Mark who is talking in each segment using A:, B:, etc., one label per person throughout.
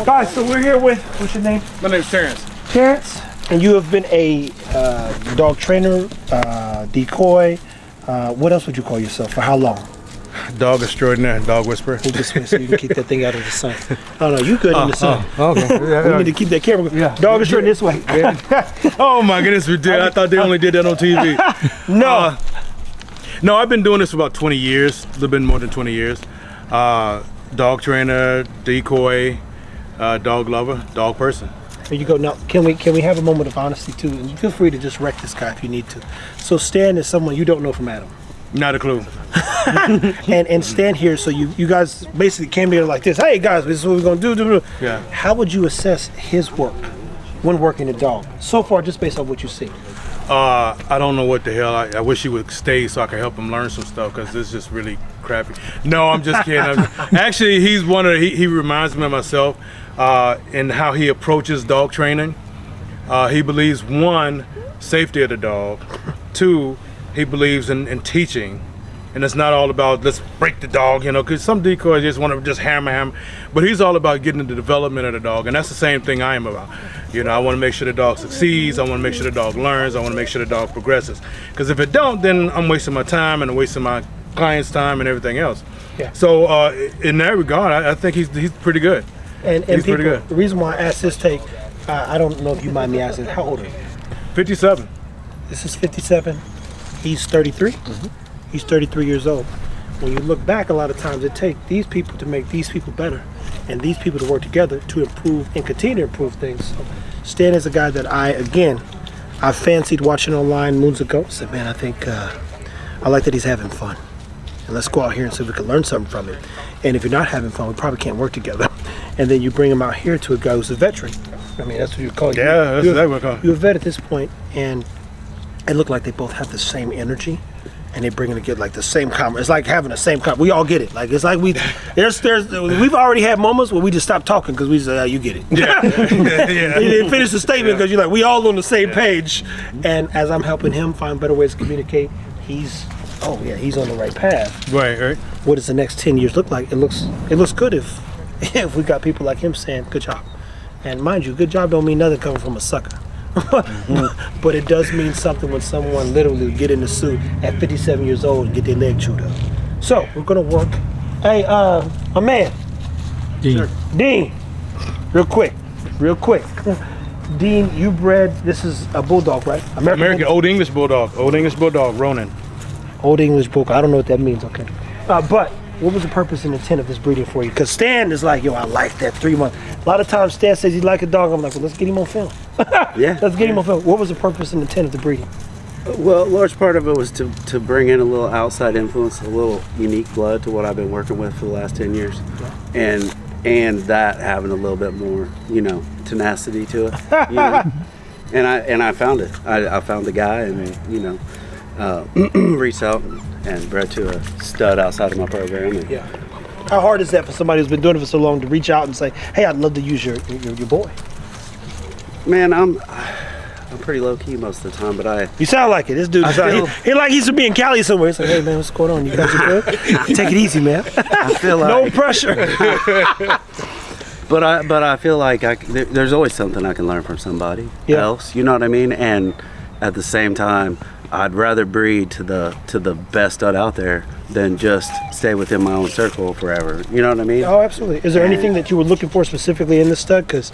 A: Guys, so we're here with, what's your name?
B: My name's Terrence.
A: Terrence, and you have been a dog trainer, decoy. What else would you call yourself? For how long?
B: Dog extraordinaire, dog whisperer.
A: We'll just so you can keep that thing out of the sun. Oh no, you good in the sun.
B: Okay.
A: We need to keep that camera.
B: Yeah.
A: Dog extraordinaire this way.
B: Oh my goodness, we did. I thought they only did that on TV.
A: No.
B: No, I've been doing this for about 20 years, a little bit more than 20 years. Dog trainer, decoy, dog lover, dog person.
A: There you go. Now, can we have a moment of honesty too? And feel free to just wreck this guy if you need to. So Stan is someone you don't know from Adam.
B: Not a clue.
A: and Stan here, so you guys basically came together like this. Hey guys, this is what we're gonna do.
B: Yeah.
A: How would you assess his work when working a dog so far, just based on what you see?
B: I don't know what the hell. I wish he would stay so I could help him learn some stuff because this is just really crappy. No, I'm just kidding. Actually, he's one of he reminds me of myself in how he approaches dog training. He believes, one, safety of the dog. Two, he believes in teaching. And it's not all about let's break the dog, you know, because some decoys just want to just hammer. But he's all about getting the development of the dog. And that's the same thing I am about. You know, I want to make sure the dog succeeds. I want to make sure the dog learns. I want to make sure the dog progresses. Because if it don't, then I'm wasting my time and I'm wasting my client's time and everything else. Yeah. So in that regard, I think he's pretty good.
A: And
B: he's
A: people,
B: pretty good.
A: The reason why I asked this take, I don't know if you mind me asking, how old are you?
B: 57.
A: This is 57. He's 33. Mm-hmm. He's 33 years old. When you look back, a lot of times it takes these people to make these people better and these people to work together to improve and continue to improve things. So Stan is a guy that I fancied watching online moons ago. Said, man, I think I like that he's having fun. And let's go out here and see if we can learn something from him. And if you're not having fun, we probably can't work together. And then you bring him out here to a guy who's a veteran. I mean, that's what you call it.
B: Yeah, that's exactly what I call it.
A: You're a vet at this point, and it looked like they both have the same energy. And they bring it to get like the same comment. It's like having the same comment. We all get it. Like it's like we've already had moments where we just stop talking because we say, you get it. Yeah. You didn't finish the statement because you're like, we all on the same page. And as I'm helping him find better ways to communicate, he's on the right path.
B: Right.
A: What does the next 10 years look like? It looks good if we got people like him saying, good job. And mind you, good job don't mean nothing coming from a sucker. But it does mean something when someone literally get in the suit at 57 years old and get their leg chewed up. So we're gonna work. Hey, my man,
C: Dean.
A: Sir. Dean, real quick. Dean, you bred. This is a bulldog, right?
B: American Old English Bulldog. Old English Bulldog, Ronin.
A: Old English Bulldog. I don't know what that means. Okay, but what was the purpose and intent of this breeding for you? Because Stan is like, yo, I like that 3 month. A lot of times Stan says he like a dog. I'm like, well, let's get him on film.
D: Yeah.
A: Let's get him on film. What was the purpose and intent of the breeding?
D: Well, a large part of it was to bring in a little outside influence, a little unique blood to what I've been working with for the last 10 years. Yeah. And that having a little bit more, tenacity to it. And I found it. I found the guy and, reached out and bred to a stud outside of my program. And,
A: yeah. How hard is that for somebody who's been doing it for so long to reach out and say, hey, I'd love to use your boy?
D: Man, I'm pretty low key most of the time, but
A: You sound like it. This dude he like he should be in Cali somewhere. He's like, hey man, what's going on? You guys are good? Take it easy, man.
D: I feel like
A: no pressure.
D: But I feel like there's always something I can learn from somebody else. You know what I mean? And at the same time, I'd rather breed to the best stud out there than just stay within my own circle forever. You know what I mean?
A: Oh, absolutely. Is there anything that you were looking for specifically in this stud? Because,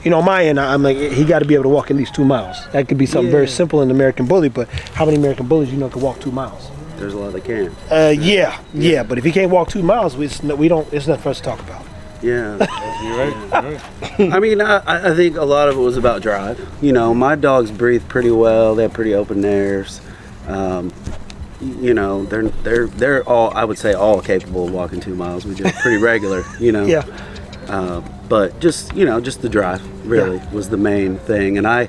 A: on my end, I'm like, he got to be able to walk at least 2 miles. That could be something very simple in the American Bully, but how many American Bullies can walk 2 miles?
D: There's a lot that can.
A: Yeah. But if he can't walk 2 miles, it's nothing for us to talk about.
D: Yeah.
B: You're right.
D: I mean, I think a lot of it was about drive. My dogs breathe pretty well. They have pretty open nerves. They're all, I would say, all capable of walking 2 miles, which is pretty regular.
A: Yeah.
D: But just the drive really was the main thing. And I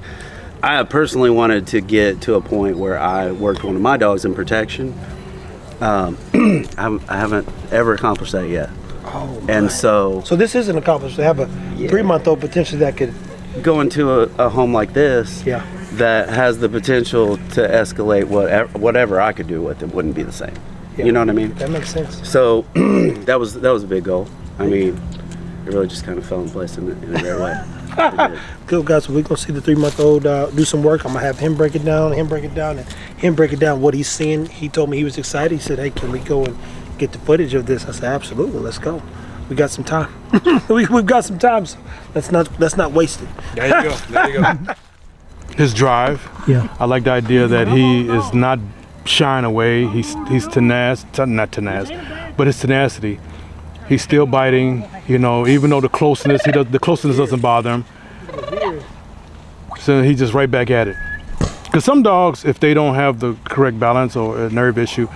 D: personally wanted to get to a point where I worked one of my dogs in protection. I haven't ever accomplished that yet.
A: Oh,
D: and so
A: this isn't accomplished. To have a 3-month-old potentially that could
D: go into a home like this.
A: Yeah.
D: that has the potential to escalate whatever I could do with it wouldn't be the same.
A: Yeah.
D: You know what I mean?
A: That makes sense.
D: So that was a big goal. I mean, it really just kind of fell in place in a great way.
A: Good, guys. So we're gonna see the 3-month-old do some work. I'm gonna have him break it down, and him break it down what he's seeing. He told me he was excited. He said, "Hey, can we go and get the footage of this?" I said, "Absolutely, let's go. We got some time. We've got some time. So let's not waste it."
B: There you go. There you go. His drive.
A: Yeah.
B: I like the idea that he is not shying away. He's not tenacious, but his tenacity. He's still biting, you know, even though the closeness doesn't bother him. So he's just right back at it. Because some dogs, if they don't have the correct balance or a nerve issue,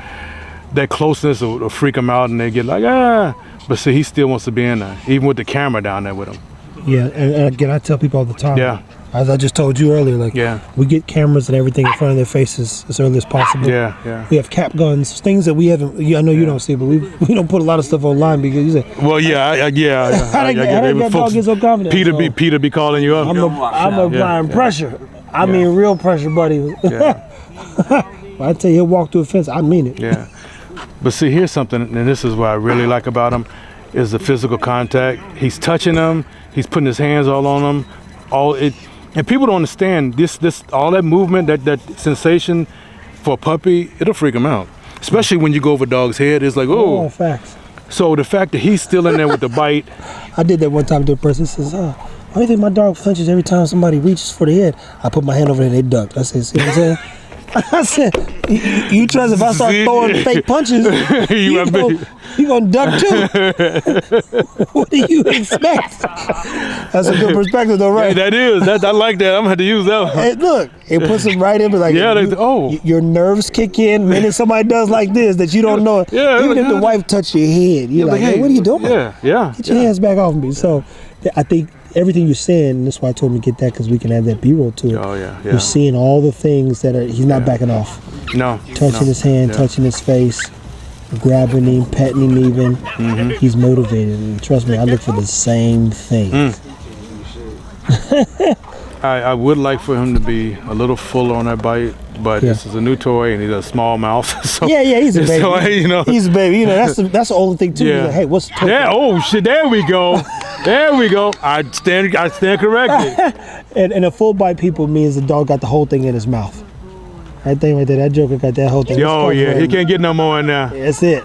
B: that closeness will freak them out and they get like, ah. But see, he still wants to be in there, even with the camera down there with him.
A: Yeah, and again, I tell people all the time.
B: Yeah.
A: As I just told you earlier, like, we get cameras and everything in front of their faces as early as possible.
B: Yeah, yeah.
A: We have cap guns, things that we haven't. I know you don't see, but we don't put a lot of stuff online because you say,
B: well, yeah.
A: How that dog get so confident?
B: Peter be calling you up.
A: I'm applying pressure. I mean, real pressure, buddy.
B: Yeah.
A: I tell you, he'll walk through a fence. I mean it.
B: Yeah. But see, here's something, and this is what I really like about him, is the physical contact. He's touching them. He's putting his hands all on them. And people don't understand this all that movement, that sensation for a puppy, it'll freak them out. Especially when you go over a dog's head, it's like, oh.
A: Facts.
B: So the fact that he's still in there with the bite.
A: I did that one time to a person. He says, why do you think my dog flinches every time somebody reaches for the head? I put my hand over there and they duck. I said, see what I'm saying? I said, you trust if I start throwing fake punches, you gonna duck too. What do you expect? That's a good perspective though, right?
B: Yeah, that is. I like that. I'm gonna have to use that one.
A: Hey, look, it puts them right in, but like, your nerves kick in. Minute somebody does like this that you don't know.
B: Yeah,
A: even if the wife touch your head, you're like, hey, what are you doing?
B: Yeah.
A: Get your hands back off me. So, I think everything you're saying, and that's why I told him to get that, because we can add that B-roll to it.
B: Oh yeah.
A: You're seeing all the things that he's not backing off.
B: No.
A: Touching his hand, touching his face, grabbing him, petting him even. Mm-hmm. He's motivated, and trust me, I look for the same thing.
B: I would like for him to be a little fuller on that bite, but this is a new toy and he's a small mouth. So,
A: he's a baby.
B: So, you know,
A: he's a baby. You know, that's the only thing too. Like, hey, what's the toy?
B: Yeah. Oh shit! There we go. There we go. I stand corrected.
A: and a full bite people means the dog got the whole thing in his mouth. That thing right there, that joker got that whole thing.
B: Oh yeah, he can't get no more in there.
A: That's it.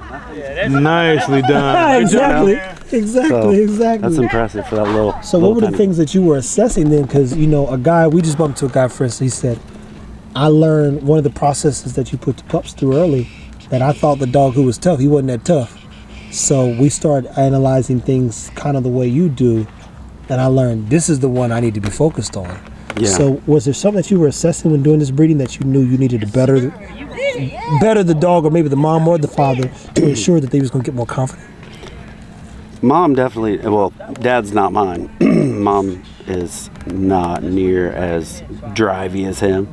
B: Nicely done.
A: Exactly.
D: That's impressive for that little.
A: So what were the things that you were assessing then? Because we just bumped into a guy, for instance, he said, I learned one of the processes that you put the pups through early, that I thought the dog who was tough, he wasn't that tough. So we started analyzing things kind of the way you do, and I learned this is the one I need to be focused on. Yeah. So was there something that you were assessing when doing this breeding that you knew you needed to better the dog, or maybe the mom or the father, to ensure that they was going to get more confident?
D: Mom definitely, well, Dad's not mine. Mom is not near as drivey as him.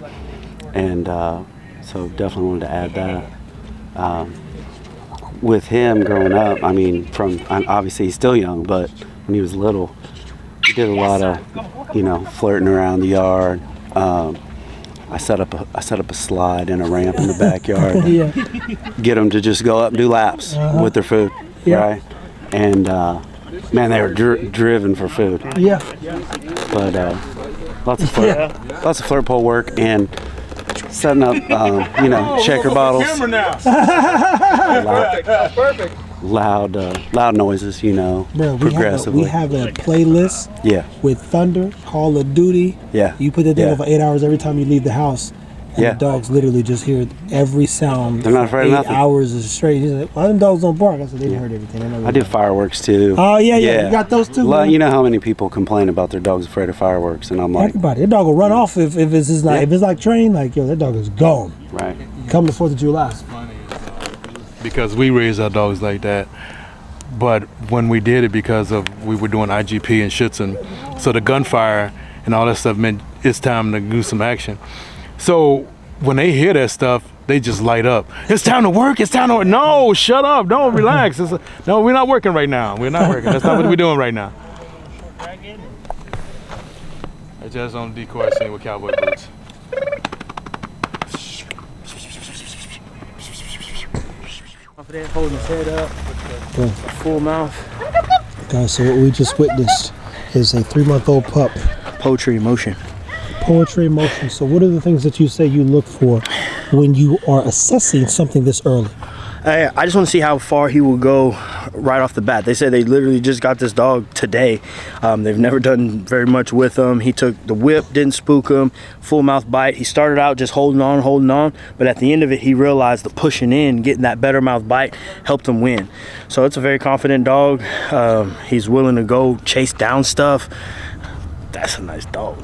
D: And so definitely wanted to add that. With him growing up, I mean, obviously he's still young, but when he was little, he did a lot of, flirting around the yard. I set up a slide and a ramp in the backyard. Get them to just go up and do laps with their food, right? And man, they were driven for food.
A: Yeah.
D: But lots of flirt pole work and setting up, shaker bottles. Loud noises, progressively.
A: We have a playlist. With Thunder, Call of Duty. You put that thing over 8 hours every time you leave the house. And the dogs literally just hear every sound.
D: They're not afraid of nothing.
A: 8 hours is straight. He's like, them dogs don't bark. I said, they heard everything.
D: I do fireworks too.
A: Oh, yeah. You got those too.
D: You know how many people complain about their dogs afraid of fireworks, and I'm like,
A: everybody. That dog will run off if it's like trained. Like, that dog is gone.
D: Right.
A: Come the 4th of July.
B: Because we raise our dogs like that. But when we did it, because we were doing IGP and Schützen, so the gunfire and all that stuff meant it's time to do some action. So when they hear that stuff, they just light up. It's time to work. It's time to work. No, shut up. Don't relax. No, we're not working right now. We're not working. That's not what we're doing right now. I just on decoy scene with cowboy boots.
C: confident, holding his head up, with a full mouth.
A: Guys, so what we just witnessed is a 3-month-old pup.
C: Poetry in motion.
A: Poetry in motion. So what are the things that you say you look for when you are assessing something this early?
C: I just want to see how far he will go right off the bat. They said they literally just got this dog today. They've never done very much with him. He took the whip, didn't spook him, full mouth bite. He started out just holding on, but at the end of it, he realized the pushing in, getting that better mouth bite helped him win. So it's a very confident dog. He's willing to go chase down stuff. That's a nice dog.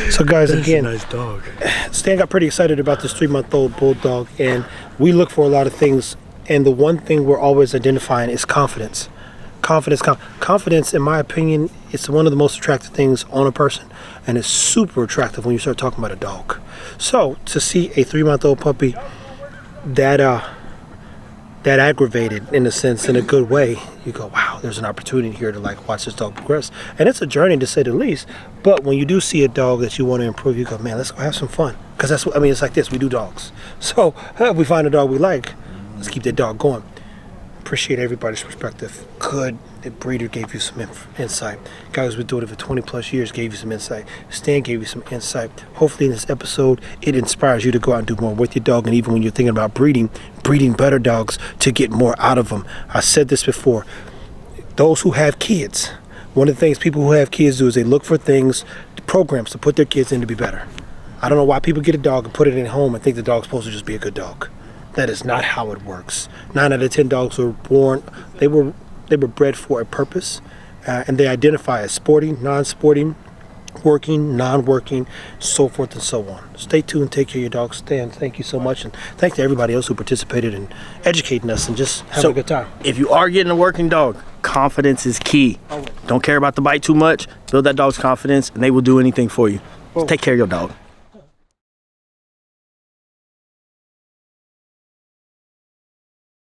A: So guys, again,
B: Nice dog.
A: Stan got pretty excited about this 3-month-old bulldog, and we look for a lot of things, and the one thing we're always identifying is confidence. Confidence, in my opinion, is one of the most attractive things on a person, and it's super attractive when you start talking about a dog. So to see a 3-month-old puppy that aggravated, in a sense, in a good way, you go, wow, there's an opportunity here to like watch this dog progress. And it's a journey, to say the least. But when you do see a dog that you want to improve, you go, man, let's go have some fun. Because that's what, I mean, it's like this, we do dogs. So if we find a dog we like, let's keep that dog going. Appreciate everybody's perspective. Good. The breeder gave you some insight. Guys who've been doing it for 20 plus years gave you some insight. Stan gave you some insight. Hopefully in this episode, it inspires you to go out and do more with your dog. And even when you're thinking about breeding better dogs to get more out of them. I said this before. Those who have kids, one of the things people who have kids do is they look for things, programs to put their kids in to be better. I don't know why people get a dog and put it in home and think the dog's supposed to just be a good dog. That is not how it works. 9 out of 10 dogs were born, they were bred for a purpose, and they identify as sporting, non-sporting, working, non-working, so forth and so on. Stay tuned, take care of your dog. Stan, thank you so much, and thanks to everybody else who participated in educating us and just having a good time.
C: If you are getting a working dog, confidence is key. Don't care about the bite too much. Build that dog's confidence, and they will do anything for you. Take care of your dog.